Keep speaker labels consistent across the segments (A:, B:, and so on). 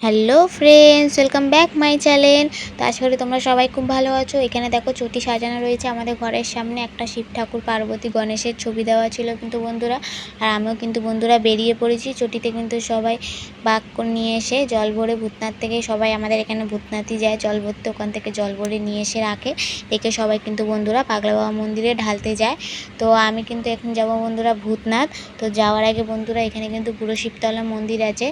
A: Hello friends, welcome back my channel. তো আশা করি তোমরা সবাই খুব ভালো আছো। এখানে দেখো চটি সাজানো রয়েছে আমাদের ঘরের সামনে। একটা শিব ঠাকুর, পার্বতী, গণেশের ছবি দেওয়া ছিল কিন্তু বন্ধুরা। আর আমিও কিন্তু বন্ধুরা বেরিয়ে পড়েছি। চটিতে কিন্তু সবাই বাগ করে নিয়ে এসে জল ভরে, ভূতনাথ থেকে সবাই আমাদের এখানে ভূতনাথই যায় জল ভরতে, ওখান থেকে জল ভরে নিয়ে এসে রাখে। রেখে সবাই কিন্তু বন্ধুরা পাগলা বাবা মন্দিরে ঢালতে যায়। তো আমি কিন্তু এখন যাবো বন্ধুরা ভূতনাথ। তো যাওয়ার আগে বন্ধুরা এখানে কিন্তু বুড়ো শিবতলা মন্দির আছে,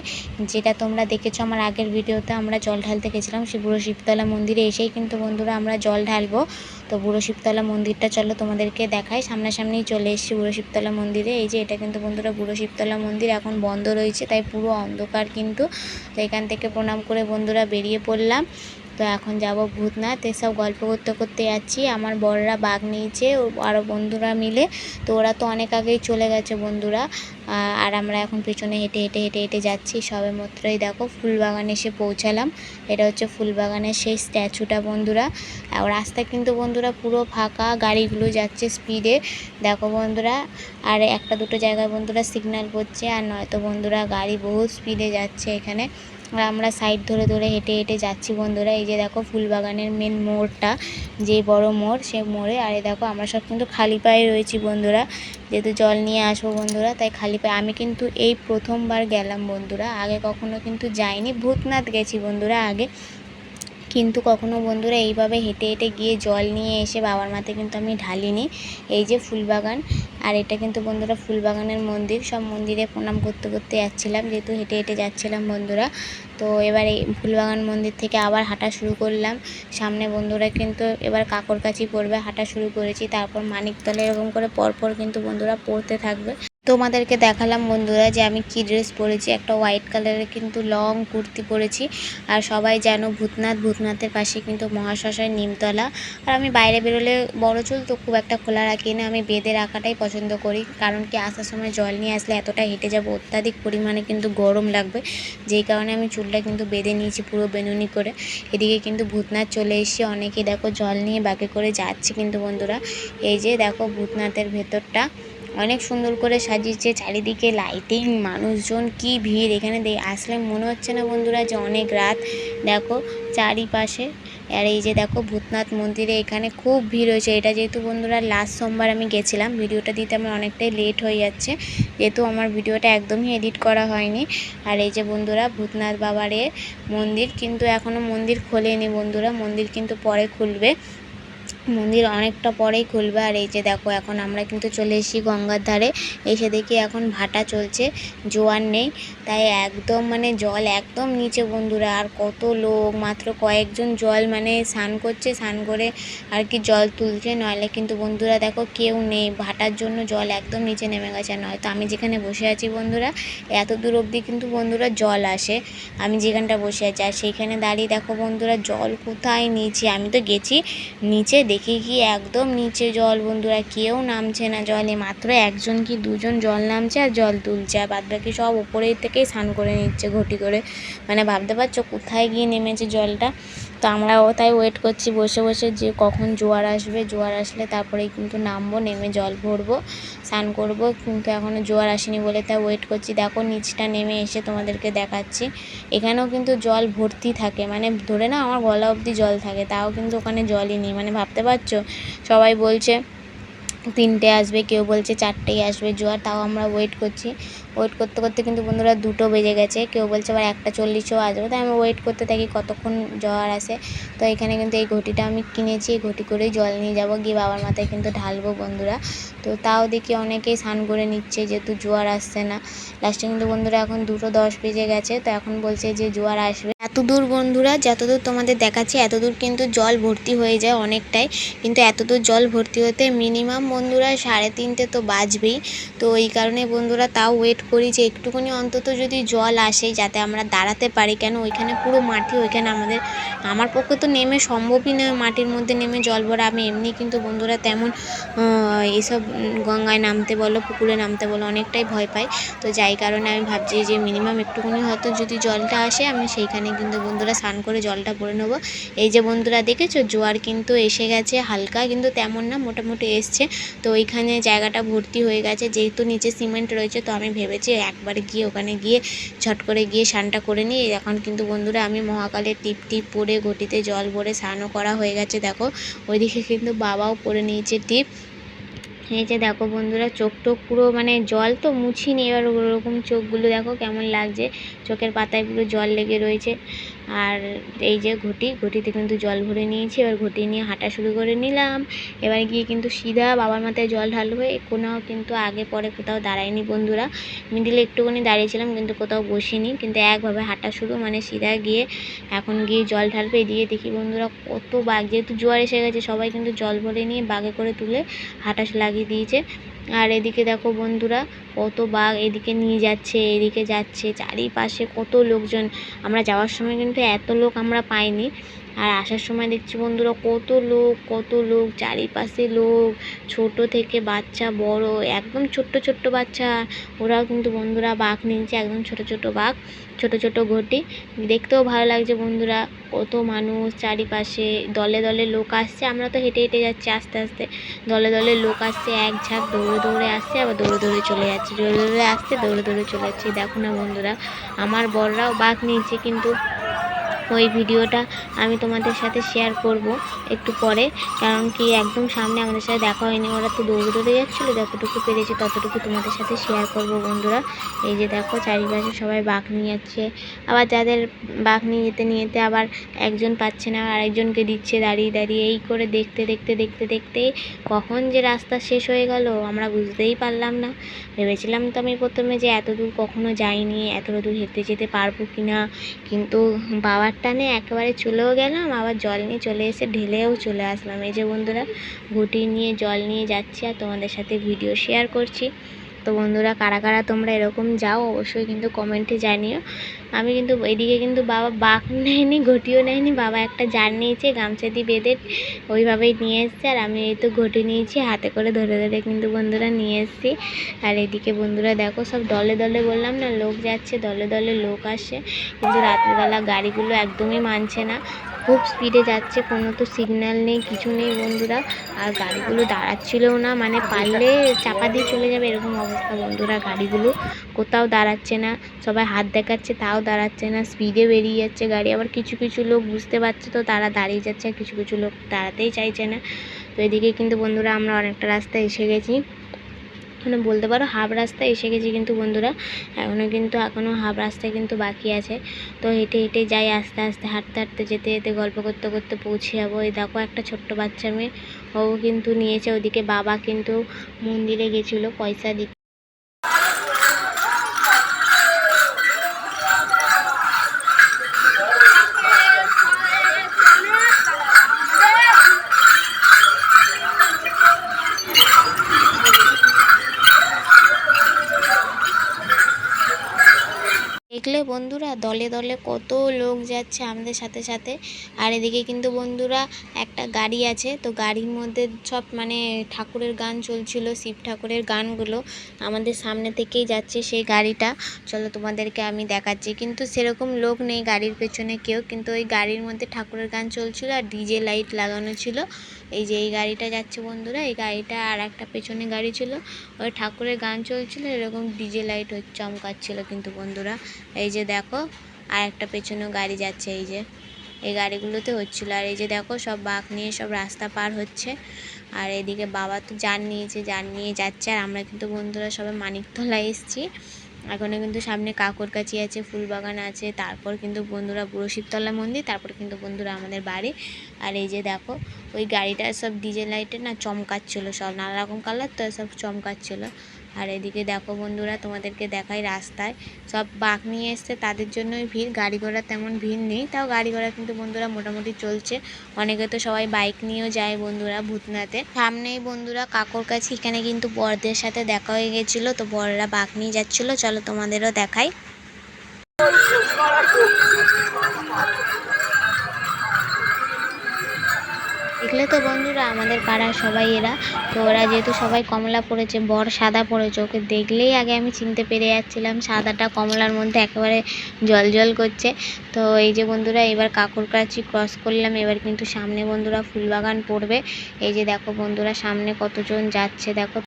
A: যেটা তোমরা দেখেছো আমার আগের ভিডিওতে। আমরা জল ঢালতে গেছিলাম সেই বুড়ো শিবতলা মন্দিরে। এসেই কিন্তু বন্ধুরা আমরা জল ঢালবো। তো বুড়ো শিবতলা মন্দিরটা চলো তোমাদেরকে দেখাই। সামনাসামনি চলে এসেছি বুড়ো শিবতলা মন্দিরে। এই যে এটা কিন্তু বন্ধুরা বুড়ো শিবতলা মন্দির, এখন বন্ধ রয়েছে, তাই পুরো অন্ধকার কিন্তু। তো এখান থেকে প্রণাম করে বন্ধুরা বেরিয়ে পড়লাম। তো এখন যাব ভূতনাথ। এসব গল্প করতে করতে যাচ্ছি। আমার বড়রা বাঘ নিয়েছে আরও বন্ধুরা মিলে। তো ওরা তো অনেক আগেই চলে গেছে বন্ধুরা। আর আমরা এখন পেছনে হেঁটে হেঁটে হেঁটে হেঁটে যাচ্ছি। সবে মাত্রই দেখো ফুলবাগানে এসে পৌঁছালাম। এটা হচ্ছে ফুলবাগানের সেই স্ট্যাচুটা বন্ধুরা। আর রাস্তা কিন্তু বন্ধুরা পুরো ফাঁকা, গাড়িগুলো যাচ্ছে স্পিডে দেখো বন্ধুরা। আর একটা দুটো জায়গায় বন্ধুরা সিগন্যাল করছে, আর নয়তো বন্ধুরা গাড়ি বহু স্পিডে যাচ্ছে এখানে। আর আমরা সাইড ধরে ধরে হেঁটে হেঁটে যাচ্ছি বন্ধুরা। এই যে দেখো ফুলবাগানের মেন মোড়টা, যে বড় মোড়, সে মোড়ে। আর এই দেখো আমরা সব কিন্তু খালি পায়ে রয়েছি বন্ধুরা, যেহেতু জল নিয়ে আসবো বন্ধুরা, তাই খালি পায়ে। আমি কিন্তু এই প্রথমবার গেলাম বন্ধুরা, আগে কখনো কিন্তু যাইনি। ভূতনাথ গেছি বন্ধুরা আগে, কিন্তু কখনো বন্ধুরা এইভাবে হেঁটে হেঁটে গিয়ে জল নিয়ে এসে বাবার মাথায় কিন্তু আমি ঢালিনি। এই যে ফুলবাগান, আর এটা কিন্তু বন্ধুরা ফুলবাগানের মন্দির। সব মন্দিরে প্রণাম করতে করতে যাচ্ছিলাম, যেহেতু হেঁটে হেঁটে যাচ্ছিলাম বন্ধুরা। তো এবার এই ফুলবাগান মন্দির থেকে আবার হাঁটা শুরু করলাম। সামনে বন্ধুরা কিন্তু এবার কাকরকাছি পড়বে, হাঁটা শুরু করেছি। তারপর মানিকতলা, এরকম করে পরপর কিন্তু বন্ধুরা পড়তে থাকবে। তোমাদেরকে দেখালাম বন্ধুরা যে আমি কি ড্রেস পরেছি। একটা হোয়াইট কালারের কিন্তু লং কুর্তি পরেছি। আর সবাই যেন ভূতনাথের পাশে কিন্তু মহাশ্মশান নিমতলা। আর আমি বাইরে বেরোলে বড় চুল তো খুব একটা খোলা রাখি না, আমি বেঁধে রাখাটাই পছন্দ করি। কারণ কি, আসার সময় জল নিয়ে আসলে এতটা হেঁটে যাব, অত্যাধিক পরিমাণে কিন্তু গরম লাগবে, যেই কারণে আমি চুলটা কিন্তু বেঁধে নিয়েছি পুরো বেনুনি করে। এদিকে কিন্তু ভূতনাথ চলে এসেছি। অনেকেই দেখো জল নিয়ে বাগে করে যাচ্ছে কিন্তু বন্ধুরা। এই যে দেখো ভূতনাথের ভেতরটা অনেক সুন্দর করে সাজিয়েছে, চারিদিকে লাইটিং, মানুষজন, কি ভিড় এখানে। আসলে মনে হচ্ছে না বন্ধুরা যে অনেক রাত। দেখো চারিপাশে। আর এই যে দেখো ভূতনাথ মন্দিরে এখানে খুব ভিড় হয়েছে। এটা যেহেতু বন্ধুরা লাস্ট সোমবার আমি গেছিলাম, ভিডিওটা দিতে আমার অনেকটাই লেট হয়ে যাচ্ছে, যেহেতু আমার ভিডিওটা একদমই এডিট করা হয়নি। আর এই যে বন্ধুরা ভূতনাথ বাবারে মন্দির, কিন্তু এখনও মন্দির খোলেনি বন্ধুরা, মন্দির কিন্তু পরে খুলবে, মন্দির অনেকটা পরেই খুলবে। আর এই যে দেখো এখন আমরা কিন্তু চলে এসেছি গঙ্গার ধারে। এসে দেখি এখন ভাটা চলছে, জোয়ার নেই, তাই একদম মানে জল একদম নিচে বন্ধুরা। আর কত লোক, মাত্র কয়েকজন জল মানে স্নান করছে, স্নান করে আর কি জল তুলছে, নইলে কিন্তু বন্ধুরা দেখো কেউ নেই। ভাটার জন্য জল একদম নিচে নেমে গেছে। নয়তো আমি যেখানে বসে আছি বন্ধুরা, এত দূর অবধি কিন্তু বন্ধুরা জল আসে, আমি যেখানটা বসে আছি। আর সেইখানে দাঁড়িয়ে দেখো বন্ধুরা জল কোথায় নিচে। আমি তো গেছি নিচে, দেখি কি একদম নিচে জল বন্ধুরা, কেউ নামছে না জলে, মাত্র একজন কি দুজন জল নামছে আর জল তুলছে, আর বাদবাকি সব উপরের থেকেই স্নান করে নিচ্ছে ঘটি করে। মানে ভাবতে পারছো কোথায় গিয়ে নেমেছে জলটা। তো আমরাও তাই ওয়েট করছি বসে বসে যে কখন জোয়ার আসবে, জোয়ার আসলে তারপরেই কিন্তু নামবো, নেমে জল ভরবো, স্নান করবো। কিন্তু এখনও জোয়ার আসেনি বলে তাই ওয়েট করছি। দেখো নিচটা নেমে এসে তোমাদেরকে দেখাচ্ছি, এখানেও কিন্তু জল ভর্তি থাকে, মানে ধরে না আমার গলা অবধি জল থাকে, তাও কিন্তু ওখানে জলই নেই। মানে ভাবতে পারছো, সবাই বলছে 3টে আসবে, কেউ বলছে 4টেই আসবে জোয়ার, তাও আমরা ওয়েট করছি। ওয়েট করতে করতে কিন্তু বন্ধুরা 2টো বেজে গেছে, কেউ বলছে আবার 1:40-এও আসবে, তাই আমি ওয়েট করতে থাকি কতক্ষণ জোয়ার আসে। তো এখানে কিন্তু এই ঘটিটা আমি কিনেছি, এই ঘটি করেই জল নিয়ে যাব, গিয়ে বাবার মাথায় কিন্তু ঢালবো বন্ধুরা। তো তাও দেখি অনেকেই স্নান করে নিচ্ছে, যেহেতু জোয়ার আসছে না। লাস্টে কিন্তু বন্ধুরা এখন 2:10 বেজে গেছে, তো এখন বলছে যে জোয়ার আসবে। এত দূর বন্ধুরা, যতদূর তোমাদের দেখাচ্ছি এতদূর কিন্তু জল ভর্তি হয়ে যায় অনেকটাই, কিন্তু এতদূর জল ভর্তি হতে মিনিমাম বন্ধুরা 3:30 তো বাজবেই। তো এই কারণে বন্ধুরা তাও ওয়েট করি যে একটুখানি অন্তত যদি জল আসে, যাতে আমরা দাঁড়াতে পারি। কেন ওইখানে পুরো মাটি, ওইখানে আমার পক্ষে তো নেমে সম্ভবই নয়, মাটির মধ্যে নেমে জল ভরা। আমি এমনি কিন্তু বন্ধুরা তেমন এইসব গঙ্গায় নামতে বলো, পুকুরে নামতে বলো, অনেকটাই ভয় পাই। তো যাই কারণে আমি ভাবছি যে মিনিমাম একটুখানি হয়তো যদি জলটা আসে, আমি সেইখানে কিন্তু বন্ধুরা স্নান করে জলটা ভরে নেবো। এই যে বন্ধুরা দেখেছো জোয়ার কিন্তু এসে গেছে, হালকা কিন্তু তেমন না, মোটামুটি এসছে। তো ওইখানে জায়গাটা ভর্তি হয়ে গেছে, যেহেতু নিচে সিমেন্ট রয়েছে তো আমি ভেবেছি একবারে গিয়ে ওখানে গিয়ে ঝট করে গিয়ে স্নানটা করে নিই। এখন কিন্তু বন্ধুরা আমি মহাকালের টিপ পরে ঘটিতে জল ভরে স্নানও করা হয়ে গেছে। দেখো ওইদিকে কিন্তু বাবাও পরে নিয়েছে টিপ। এই যে দেখো বন্ধুরা চোখ টোক পুরো মানে জল তো মুছিনি, এবার ওরকম চোখগুলো দেখো কেমন লাগছে, চোখের পাতায় পুরো জল লেগে রয়েছে। আর এই যে ঘটিতে কিন্তু জল ভরে নিয়েছি, এবার ঘটি নিয়ে হাঁটা শুরু করে নিলাম। এবার গিয়ে কিন্তু সিধা বাবার মাথায় জল ঢালবে, কোথাও কিন্তু আগে পরে কোথাও দাঁড়ায়নি বন্ধুরা, মিডিলে একটুখানি দাঁড়িয়েছিলাম কিন্তু কোথাও বসিনি, কিন্তু একভাবে হাঁটা শুরু, মানে সিধা গিয়ে এখন গিয়ে জল ঢালবে। এদিকে দেখি বন্ধুরা কত বাঘ, যেহেতু জোয়ার এসে গেছে সবাই কিন্তু জল ভরে নিয়ে বাগে করে তুলে হাঁটা লাগিয়ে দিয়েছে। আর এদিকে দেখো বন্ধুরা কত বাঘ এদিকে নিয়ে যাচ্ছে, এদিকে যাচ্ছে, চারিপাশে কত লোকজন। আমরা যাওয়ার সময় কিন্তু এত লোক আমরা পাইনি, আর আসার সময় দেখছি বন্ধুরা কত লোক চারিপাশে লোক, ছোট থেকে বাচ্চা বড়, একদম ছোট্ট বাচ্চা, ওরাও কিন্তু বন্ধুরা বাঘ নিয়েছে, একদম ছোট বাঘ, ছোট ঘটি। দেখতেও ভালো লাগছে বন্ধুরা, কত মানুষ চারিপাশে, দলে লোক আসছে। আমরা তো হেঁটে যাচ্ছি আস্তে আস্তে, দলে লোক আসছে, এক ঝাঁক দৌড়ে আসছে, আবার দৌড়ে চলে যাচ্ছে, দৌড়ে আসছে, দৌড়ে চলে যাচ্ছে। দেখো না বন্ধুরা আমার বড়রাও বাঘ নিয়েছে, কিন্তু ওই ভিডিওটা আমি তোমাদের সাথে শেয়ার করব একটু পরে, কারণ কি একদম সামনে আমাদের সাথে দেখা হয়নি, ওরা তো দৌড়ে যাচ্ছিলো, যতটুকু পেরেছি ততটুকু তোমাদের সাথে শেয়ার করব বন্ধুরা। এই যে দেখো চারিপাশে সবাই বাঘ নিয়ে যাচ্ছে, আবার যাদের বাঘ নিয়ে যেতে আবার একজন পাচ্ছে না আরেকজনকে দিচ্ছে দাঁড়িয়ে এই করে দেখতে কখন যে রাস্তা শেষ হয়ে গেল আমরা বুঝতেই পারলাম না। ভেবেছিলাম তো আমি প্রথমে যে এত দূর কখনো যাইনি, এতটা দূর হেঁটে যেতে পারবো কি না, কিন্তু বাবার টানে একেবারে চলেও গেলাম, আবার জল নিয়ে চলে এসে ঢেলেও চলে আসলাম। এই যে বন্ধুরা ঘুটি নিয়ে জল নিয়ে যাচ্ছি আর তোমাদের সাথে ভিডিও শেয়ার করছি। তো বন্ধুরা কারা তোমরা এরকম যাও অবশ্যই কিন্তু কমেন্টে জানিও। আমি কিন্তু এদিকে কিন্তু বাবা বাঘ নেয়নি, ঘটিও নেয়নি, বাবা একটা জার নিয়েছে গামছা দিয়ে বেঁধে ওইভাবেই নিয়ে এসছে, আর আমি এই তো ঘটি নিয়েছি হাতে করে ধরে কিন্তু বন্ধুরা নিয়ে এসছি। আর এদিকে বন্ধুরা দেখো সব দলে বললাম না লোক যাচ্ছে, দলে লোক আসে, কিন্তু রাত্রিবেলা গাড়িগুলো একদমই মানছে না, খুব স্পিডে যাচ্ছে, কোনো তো সিগন্যাল নেই কিছু নেই বন্ধুরা, আর গাড়িগুলো দাঁড়াচ্ছিলও না, মানে পারলে চাপা দিয়ে চলে যাবে এরকম অবস্থা বন্ধুরা, গাড়িগুলো কোথাও দাঁড়াচ্ছে না, সবাই হাত দেখাচ্ছে তাও দাঁড়াচ্ছে না, স্পিডে বেরিয়ে যাচ্ছে গাড়ি, আবার কিছু লোক বুঝতে পারছে তো তারা দাঁড়িয়ে যাচ্ছে, আর কিছু লোক দাঁড়াতেই চাইছে না। তো এদিকে কিন্তু বন্ধুরা আমরা অনেকটা রাস্তায় এসে গেছি, মানে বলতে পারো হাফ রাস্তায় এসে গেছি, কিন্তু বন্ধুরা এখনও হাফ রাস্তায় কিন্তু বাকি আছে। তো হেঁটে যাই আস্তে হাঁটতে যেতে গল্প করতে পৌঁছে যাবো। এই দেখো একটা ছোট্ট বাচ্চা মেয়ে, ও কিন্তু নিয়েছে, ওদিকে বাবা কিন্তু মন্দিরে গেছিলো পয়সা দিতে। দেখলে বন্ধুরা দলে কত লোক যাচ্ছে আমাদের সাথে। আর এদিকে কিন্তু বন্ধুরা একটা গাড়ি আছে, তো গাড়ির মধ্যে সব মানে ঠাকুরের গান চলছিল, শিব ঠাকুরের গানগুলো আমাদের সামনে থেকেই যাচ্ছে সেই গাড়িটা। চলো তোমাদেরকে আমি দেখাচ্ছি, কিন্তু সেরকম লোক নেই গাড়ির পেছনে কেউ, কিন্তু ওই গাড়ির মধ্যে ঠাকুরের গান চলছিল আর ডিজে লাইট লাগানো ছিল। এই যে এই গাড়িটা যাচ্ছে বন্ধুরা, এই গাড়িটা আর একটা পেছনে গাড়ি ছিল, ওই ঠাকুরের গান চলছিল, এরকম ডিজে লাইট চমকাচ্ছিল কিন্তু বন্ধুরা। এই যে দেখো আর একটা পেছনেও গাড়ি যাচ্ছে, এই যে এই গাড়িগুলোতে হচ্ছিলো। আর এই যে দেখো সব বাঘ নিয়ে সব রাস্তা পার হচ্ছে, আর এদিকে বাবা তো জার নিয়ে যাচ্ছে, আর আমরা কিন্তু বন্ধুরা সবাই মানিকতলা এসেছি। এখনও কিন্তু সামনে কাকরকাছি আছে, ফুলবাগান আছে, তারপর কিন্তু বন্ধুরা বুড়ো শিবতলা মন্দির, তারপর কিন্তু বন্ধুরা আমাদের বাড়ি। আর এই যে দেখো ওই গাড়িটা সব ডিজে লাইটে না চমকাচ্ছিলো, সব নানা রকম কালার তো সব চমকাচ্ছিলো। আর এদিকে দেখো বন্ধুরা তোমাদেরকে দেখাই রাস্তায় সব বাঘ নিয়ে এসছে, তাদের জন্যই ভিড়, গাড়ি ঘোড়া তেমন ভিড় নেই, তাও গাড়ি ঘোড়া কিন্তু বন্ধুরা মোটামুটি চলছে। অনেকে তো সবাই বাইক নিয়েও যায় বন্ধুরা ভূতনাথে। সামনেই বন্ধুরা কাকরকাছি, এখানে কিন্তু বরদের সাথে দেখা হয়ে গেছিলো, তো বররা বাঘ নিয়ে যাচ্ছিলো, চলো তোমাদেরও দেখাই। দেখলে ছেলে তো বন্ধুরা আমাদের পাড়ার সবাই এরা। তো ওরা যেহেতু সবাই কমলা পড়েছে, বর সাদা পড়েছে, ওকে দেখলেই আগে আমি চিনতে পেরে যাচ্ছিলাম। সাদাটা কমলার মধ্যে একেবারে জল জল করছে। তো এই যে বন্ধুরা এবার কাকুর কাছে ক্রস করলাম। এবার কিন্তু সামনে বন্ধুরা ফুলবাগান পড়বে। এই যে দেখো বন্ধুরা সামনে কতজন যাচ্ছে দেখো।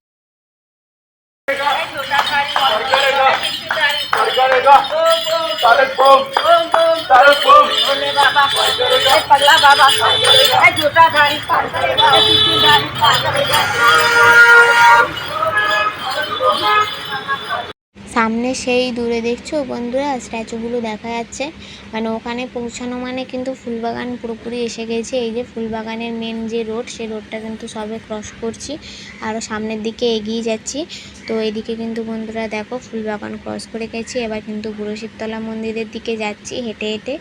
A: সামনে সেই দূরে দেখছো বন্ধুরা স্ট্যাচুগুলো দেখা যাচ্ছে, মানে ওখানে পৌঁছানো মানে কিন্তু ফুলবাগান পুরোপুরি এসে গেছে। এই যে ফুলবাগানের মেন যে রোড, সেই রোডটা কিন্তু সবে ক্রস করছি, আরও সামনের দিকে এগিয়ে যাচ্ছি। তো এইদিকে কিন্তু বন্ধুরা দেখো ফুলবাগান ক্রস করে গেছি। এবার কিন্তু বুড়ো শিবতলা মন্দিরের দিকে যাচ্ছি হেঁটে হেঁটে।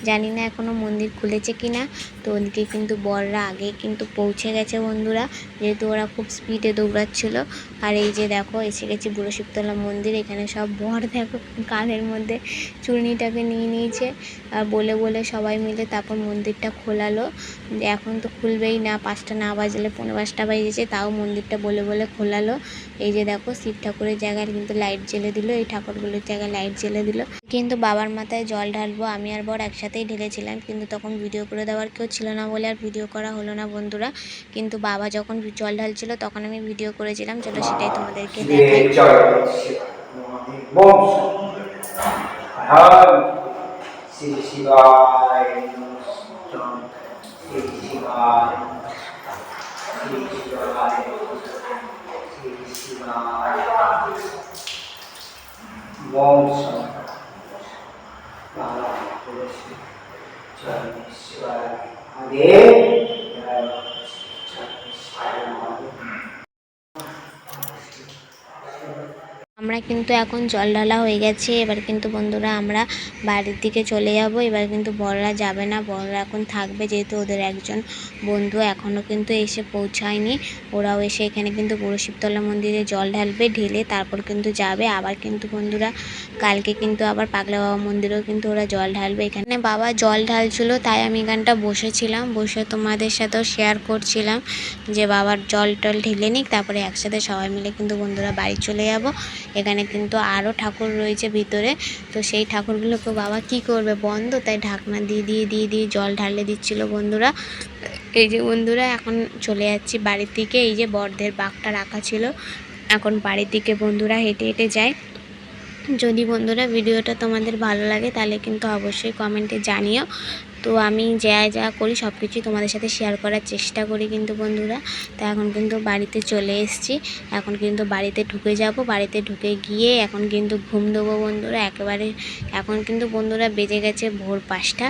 A: জানি না এখনও মন্দির খুলেছে কি না। তো ওদিকে কিন্তু বররা আগে কিন্তু পৌঁছে গেছে বন্ধুরা, যেহেতু ওরা খুব স্পিডে দৌড়াচ্ছিলো। আর এই যে দেখো এসে গেছি বুড়ো শিবতলা মন্দির। এখানে সব বর দেখো কাঁধের মধ্যে চূর্ণিটাকে নিয়ে নিয়েছে, আর বলে বলে সবাই মিলে তারপর মন্দিরটা খোলালো। এখন তো খুলবেই না, 5টা না বাজলে 5:45 বাজেছে, তাও মন্দিরটা বলে বলে খোলালো। এই যে দেখো শিব ঠাকুরের জায়গায় কিন্তু লাইট জ্বেলে দিল, এই ঠাকুরগুলোর জায়গায় লাইট জ্বেলে দিল। কিন্তু বাবার মাথায় জল ঢালবো, আমি আর বর একসাথেই ঢেলেছিলাম, কিন্তু তখন ভিডিও করে দেওয়ার কেউ ছিল না বলে আর ভিডিও করা হলো না বন্ধুরা। কিন্তু বাবা যখন জল ঢালছিল তখন আমি ভিডিও করেছিলাম, চলো সেটাই তোমাদেরকে দেখাই। আমরা কিন্তু এখন জল ঢালা হয়ে গেছে। এবার কিন্তু বন্ধুরা আমরা বাড়ির দিকে চলে যাব। এবার কিন্তু বড়রা যাবে না, বড়রা এখন থাকবে, যেহেতু ওদের একজন বন্ধু এখনও কিন্তু এসে পৌঁছায়নি। ওরাও এসে এখানে কিন্তু বুড়ো শিবতলা মন্দিরে জল ঢালবে, ঢেলে তারপর কিন্তু যাবে। আবার কিন্তু বন্ধুরা কালকে কিন্তু আবার পাগলা বাবা মন্দিরেও কিন্তু ওরা জল ঢালবে। এখানে বাবা জল ঢালছিল, তাই আমি এখানটা বসেছিলাম, বসে তোমাদের সাথেও শেয়ার করছিলাম যে বাবার জল টল ঢেলে নিক, তারপরে একসাথে সবাই মিলে কিন্তু বন্ধুরা বাড়ি চলে যাব। এখানে কিন্তু আরও ঠাকুর রয়েছে ভিতরে, তো সেই ঠাকুরগুলোকে বাবা কি করবে, বন্ধ, তাই ঢাকনা দিয়ে জল ঢালে দিচ্ছিল বন্ধুরা। এই যে বন্ধুরা এখন চলে যাচ্ছি বাড়ির দিকে। এই যে বড়দের বাঘটা রাখা ছিল, এখন বাড়ির দিকে বন্ধুরা হেঁটে হেঁটে যাই। যদি বন্ধুরা ভিডিওটা তোমাদের ভালো লাগে তাহলে কিন্তু অবশ্যই কমেন্টে জানিও। তো আমি যা যা করি সব কিছুই তোমাদের সাথে শেয়ার করার চেষ্টা করি কিন্তু বন্ধুরা। তো এখন কিন্তু বাড়িতে চলে এসেছি, এখন কিন্তু বাড়িতে ঢুকে যাব। বাড়িতে ঢুকে গিয়ে এখন কিন্তু ঘুম দেবো বন্ধুরা একেবারে। এখন কিন্তু বন্ধুরা বেজে গেছে ভোর 5টা,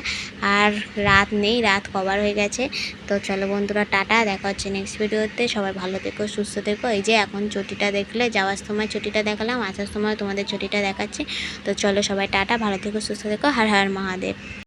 A: আর রাত নেই, রাত কভার হয়ে গেছে। তো চলো বন্ধুরা টাটা, দেখা হচ্ছে নেক্সট ভিডিওতে। সবাই ভালো থেকো, সুস্থ থেকো। এই যে এখন চটিটা দেখলে, যাওয়ার সময় চটিটা দেখালাম, আসার সময় তোমাদের চটিটা দেখাচ্ছি। তো চলো সবাই টাটা, ভালো থেকো, সুস্থ থেকো, হর হর মহাদেব।